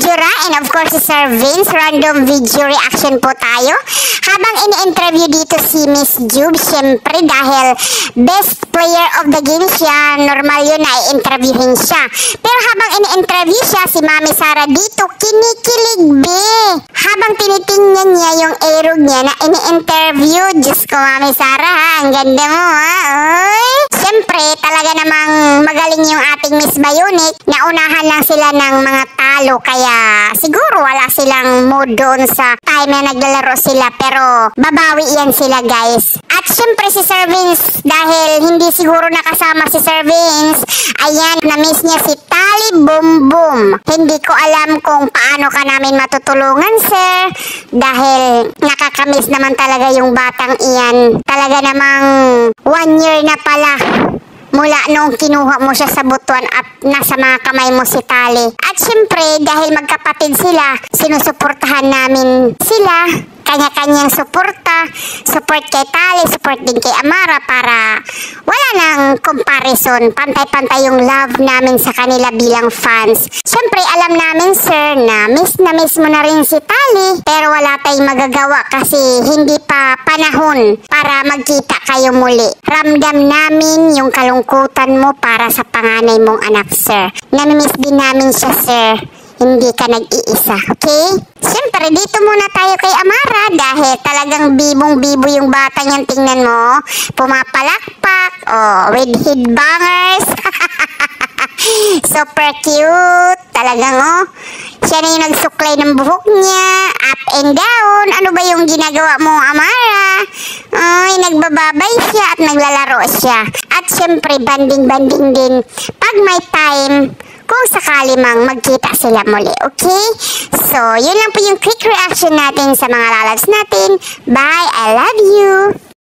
Jura, and of course si Sir Vince. Random video reaction po tayo. Habang ini-interview dito si Miss Jube, syempre dahil best player of the game siya, normal yun na i-interviewin siya. Pero habang ini-interview siya, si Mami Sara dito, kinikilig be. Habang tinitingnan niya yung erog niya na ini-interview, Diyos ko Mami Sara ha, ang ganda mo ha, oy. Siyempre, talaga namang magaling yung ating Miss Bionic. Naunahan lang sila ng mga talo, kaya siguro wala silang mood doon sa time na naglalaro sila. Pero babawi yan sila guys. At syempre si Sir Vince, dahil hindi siguro nakasama si Sir Vince, ayan, na-miss niya si Tali Boom Boom. Hindi ko alam kung paano ka namin matutulungan sir, dahil nakakamiss naman talaga yung batang iyan. Talaga namang 1 year na pala mula nung kinuha mo siya sa butuan at nasa mga kamay mo si Tali. At syempre, dahil magkapatid sila, sinusuportahan namin sila. Kanya-kanyang suporta. Support kay Tali, support din kay Amara para wala nang comparison. Pantay-pantay yung love namin sa kanila bilang fans. Syempre, alam namin sir na miss mo na rin si Tali. Pero wala tayong magagawa kasi hindi pa panahon para magkita kayo muli. Ramdam namin yung kalungkutan mo para sa panganay mong anak sir. Namimiss din namin siya sir. Hindi ka nag-iisa, okay? Siyempre, dito muna tayo kay Amara dahil talagang bibong-bibo yung bata niyang tingnan mo. Pumapalakpak, with headbangers. Super cute. Talagang, siya na yung nagsuklay ng buhok niya. Up and down. Ano ba yung ginagawa mo, Amara? Ay, nagbababay siya at naglalaro siya. At siyempre, banding-banding din. Pag may time, kung sakali mang magkita sila muli, okay? So, yun lang po yung quick reaction natin sa mga lalabs natin. Bye! I love you!